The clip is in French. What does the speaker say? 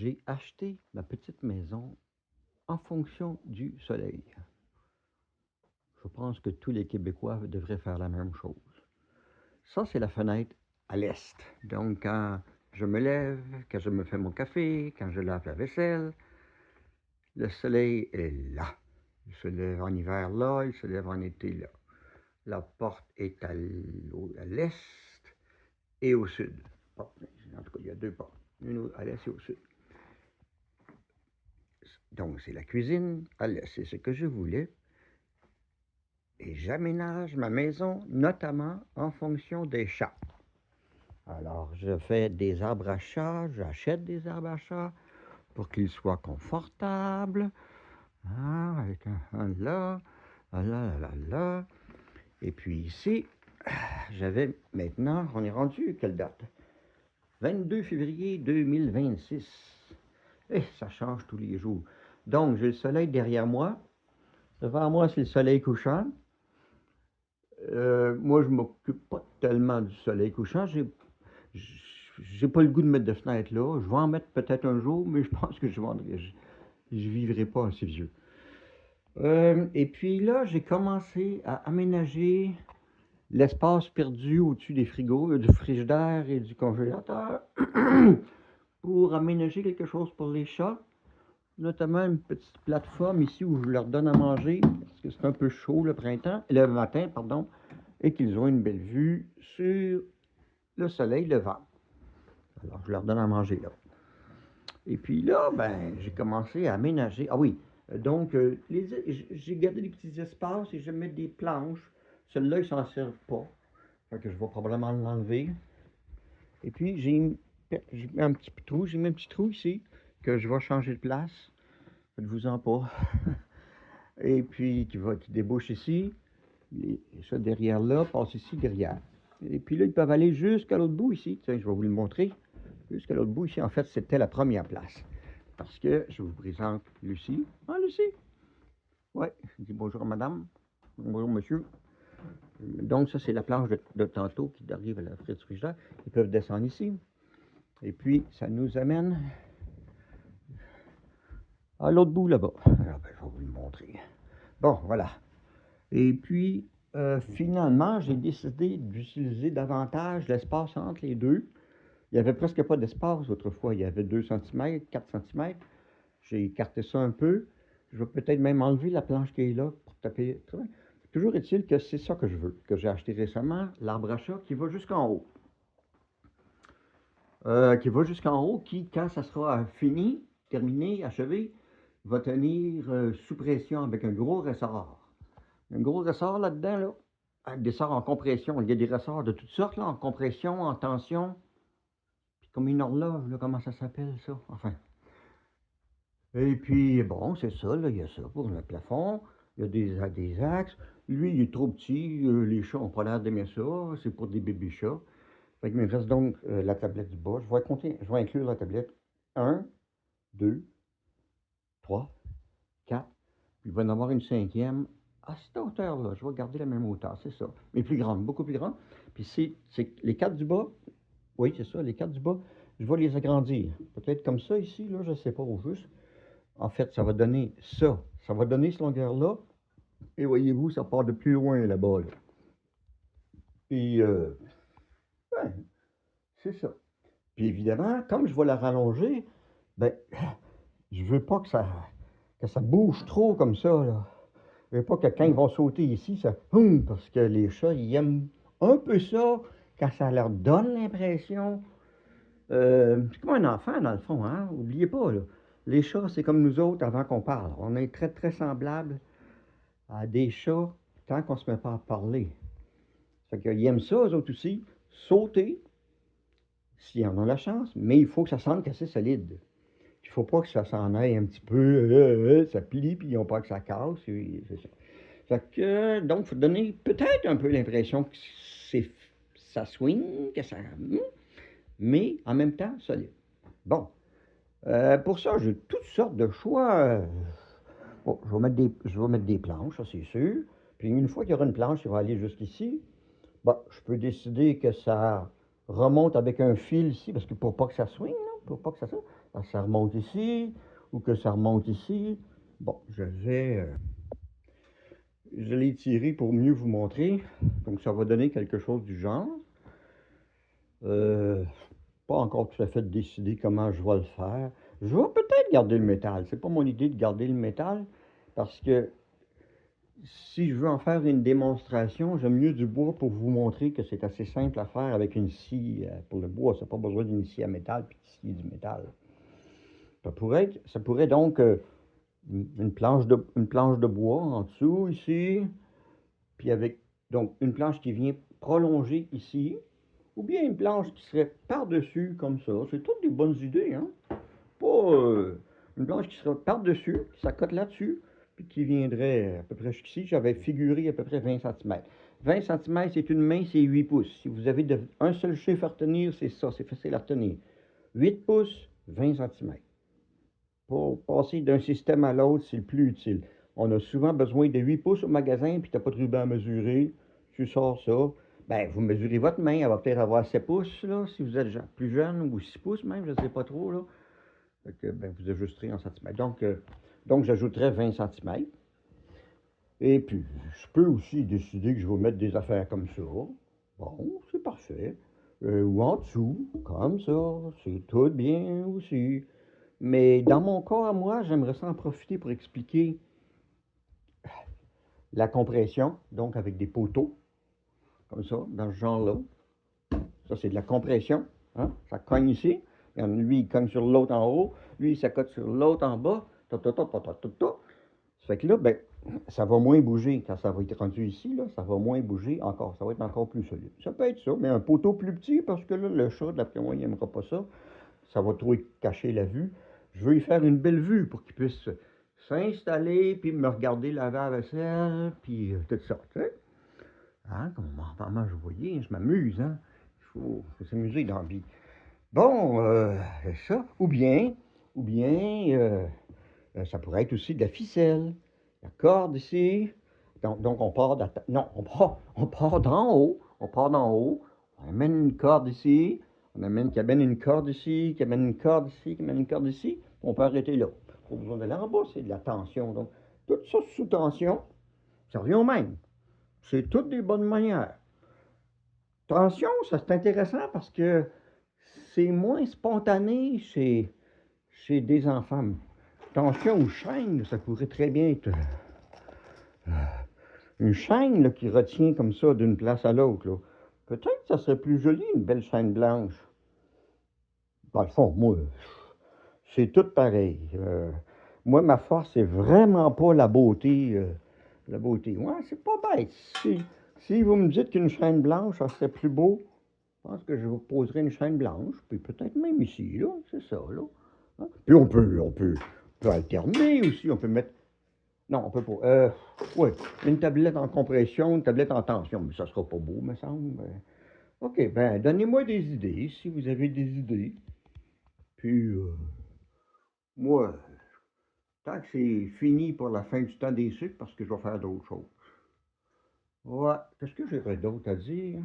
J'ai acheté ma petite maison en fonction du soleil. Je pense que tous les Québécois devraient faire la même chose. Ça, c'est la fenêtre à l'est. Donc, quand je me lève, quand je me fais mon café, quand je lave la vaisselle, le soleil est là. Il se lève en hiver là, il se lève en été là. La porte est à l'est et au sud. Bon, en tout cas, il y a deux portes, une à l'est et au sud. Donc, c'est la cuisine à l'est, c'est ce que je voulais. Et j'aménage ma maison, notamment en fonction des chats. Alors, je fais des arbres à chat, j'achète des arbres à chat pour qu'ils soient confortables. Ah, avec un là, là. Et puis ici, j'avais maintenant, on est rendu, quelle date? 22 février 2026. Et ça change tous les jours. Donc, j'ai le soleil derrière moi. Devant moi, c'est le soleil couchant. Moi, je ne m'occupe pas tellement du soleil couchant. J'ai pas le goût de mettre de fenêtre là. Je vais en mettre peut-être un jour, mais je pense que je vivrai pas assez vieux. Et puis là, j'ai commencé à aménager l'espace perdu au-dessus des frigos, du frigidaire et du congélateur pour aménager quelque chose pour les chats. Notamment une petite plateforme ici où je leur donne à manger parce que c'est un peu chaud le matin, et qu'ils ont une belle vue sur le soleil levant. Alors, je leur donne à manger là. Et puis là, j'ai commencé à aménager. Ah oui, donc, j'ai gardé des petits espaces et je vais mettre des planches. Celles-là, ils ne s'en servent pas. Fait que je vais probablement l'enlever. Et puis, j'ai mis un petit trou ici que je vais changer de place. Faites-vous-en pas. Et puis, qui débouche ici. Et ça, derrière là, passe ici, derrière. Et puis là, ils peuvent aller jusqu'à l'autre bout ici. Tiens, je vais vous le montrer. Jusqu'à l'autre bout ici, en fait, c'était la première place. Parce que je vous présente Lucie. Ah, Lucie! Oui, je dis bonjour madame. Bonjour monsieur. Donc, ça, c'est la planche de tantôt qui arrive à la frigidaire. Ils peuvent descendre ici. Et puis, ça nous amène à l'autre bout là-bas. Alors, je vais vous le montrer. Bon, voilà. Et puis, finalement, j'ai décidé d'utiliser davantage l'espace entre les deux. Il n'y avait presque pas d'espace autrefois. Il y avait 2 cm, 4 cm. J'ai écarté ça un peu. Je vais peut-être même enlever la planche qui est là pour taper. Toujours est-il que c'est ça que je veux, que j'ai acheté récemment, l'arbre à chat qui va jusqu'en haut. Qui, quand ça sera fini, terminé, achevé, va tenir sous pression avec un gros ressort. Un gros ressort là-dedans, là, avec des ressorts en compression. Il y a des ressorts de toutes sortes, là, en compression, en tension. Puis comme une horloge, là, comment ça s'appelle, ça? Enfin. Et puis, bon, c'est ça, là, il y a ça pour le plafond. Il y a des axes. Lui, il est trop petit. Les chats n'ont pas l'air d'aimer ça. C'est pour des bébés chats. Fait qu'il me reste donc la tablette du bas. Je vais inclure la tablette. 1, 2, 3, 4. Puis il va y en avoir une cinquième à cette hauteur-là. Je vais garder la même hauteur, c'est ça. Mais plus grande, beaucoup plus grande. Puis c'est les 4 du bas. Oui, c'est ça, les 4 du bas. Je vais les agrandir. Peut-être comme ça ici, là, je ne sais pas au juste. En fait, ça va donner ça. Ça va donner cette longueur-là. Et voyez-vous, ça part de plus loin là-bas. Là. Puis, c'est ça. Puis évidemment, comme je vais la rallonger, je veux pas que ça bouge trop comme ça, là. Je veux pas que quand ils vont sauter ici, ça parce que les chats, ils aiment un peu ça, quand ça leur donne l'impression. C'est comme un enfant, dans le fond, hein? Oubliez pas, là. Les chats, c'est comme nous autres avant qu'on parle. On est très, très semblables à des chats tant qu'on se met pas à parler. Fait qu'ils aiment ça, eux autres aussi, sauter, s'ils en ont la chance, mais il faut que ça sente assez solide. Il ne faut pas que ça s'en aille un petit peu, ça plie, puis ils n'ont pas que ça casse. C'est ça. Fait que, donc, il faut donner peut-être un peu l'impression que ça swing, que ça. Mais en même temps, solide. Bon. Pour ça, j'ai toutes sortes de choix. Bon, je vais mettre des planches, ça c'est sûr. Puis une fois qu'il y aura une planche qui va aller jusqu'ici, je peux décider que ça remonte avec un fil ici, parce que pour pas que ça swing, là. pour pas que ça remonte ici, ou que ça remonte ici. Bon, je l'ai tiré pour mieux vous montrer. Donc, ça va donner quelque chose du genre. Pas encore tout à fait décidé comment je vais le faire. Je vais peut-être garder le métal. C'est pas mon idée de garder le métal, parce que si je veux en faire une démonstration, j'aime mieux du bois pour vous montrer que c'est assez simple à faire avec une scie pour le bois. Ça n'a pas besoin d'une scie à métal puis de scier du métal. Ça pourrait donc une planche de bois en dessous ici, puis avec donc une planche qui vient prolonger ici, ou bien une planche qui serait par-dessus comme ça. C'est toutes des bonnes idées, hein? Pas une planche qui serait par-dessus, qui s'accote là-dessus, puis qui viendrait à peu près jusqu'ici. J'avais figuré à peu près 20 cm. 20 cm, c'est une main, c'est 8 pouces. Si vous avez un seul chiffre à retenir, c'est ça, c'est facile à retenir. 8 pouces, 20 cm. Pour passer d'un système à l'autre, c'est le plus utile. On a souvent besoin de 8 pouces au magasin, puis tu n'as pas de ruban à mesurer. Tu sors ça. Ben, vous mesurez votre main, elle va peut-être avoir 7 pouces, là, si vous êtes plus jeune, ou 6 pouces même, je ne sais pas trop, là. Fait que, ben, vous ajusterez en centimètres. Donc j'ajouterai 20 cm. Et puis, je peux aussi décider que je vais mettre des affaires comme ça. Bon, c'est parfait. Ou en dessous, comme ça. C'est tout bien aussi. Mais dans mon cas, à moi, j'aimerais ça en profiter pour expliquer la compression, donc avec des poteaux, comme ça, dans ce genre-là. Ça, c'est de la compression. Hein? Ça cogne ici. Lui, il cogne sur l'autre en haut. Lui, il s'accote sur l'autre en bas. Ta, ta, ta, ta, ta, ta, ta. Ça fait que là, ben, ça va moins bouger. Quand ça va être rendu ici, là, ça va moins bouger encore. Ça va être encore plus solide. Ça peut être ça, mais un poteau plus petit, parce que là, le chat, d'après moi, il n'aimera pas ça. Ça va trop cacher la vue. Je veux y faire une belle vue pour qu'il puisse s'installer, puis me regarder laver la vaisselle, puis tout ça, tu sais. Hein, comment je voyais, je m'amuse, hein. Il faut s'amuser dans la vie. Bon, c'est ça. Ou bien, ça pourrait être aussi de la ficelle. La corde ici. Donc on part non, on part d'en haut. On part d'en haut. On amène une corde ici. On amène qui amène une corde ici, qui amène une corde ici, qui amène une corde ici. On peut arrêter là. Pas besoin d'aller en bas, c'est de la tension. Donc, tout ça sous tension, ça revient au même. C'est toutes des bonnes manières. Tension, ça c'est intéressant parce que c'est moins spontané chez des enfants. Tension ou chaîne, ça pourrait très bien être une chaîne là, qui retient comme ça d'une place à l'autre. Peut-être que ça serait plus joli, une belle chaîne blanche. Dans le fond, moi, c'est tout pareil. Moi, ma force, c'est vraiment pas la beauté. La beauté. Ouais, c'est pas bête. Si vous me dites qu'une chaîne blanche, ça serait plus beau, je pense que je vous poserai une chaîne blanche, puis peut-être même ici, là, c'est ça, là. Hein? Puis on peut alterner aussi, on peut mettre. Non, on peut pas. Oui, une tablette en compression, une tablette en tension, mais ça sera pas beau, me semble. OK, ben, donnez-moi des idées, si vous avez des idées. Puis, moi, tant que c'est fini pour la fin du temps des sucres, parce que je vais faire d'autres choses. Ouais, qu'est-ce que j'aurais d'autre à dire?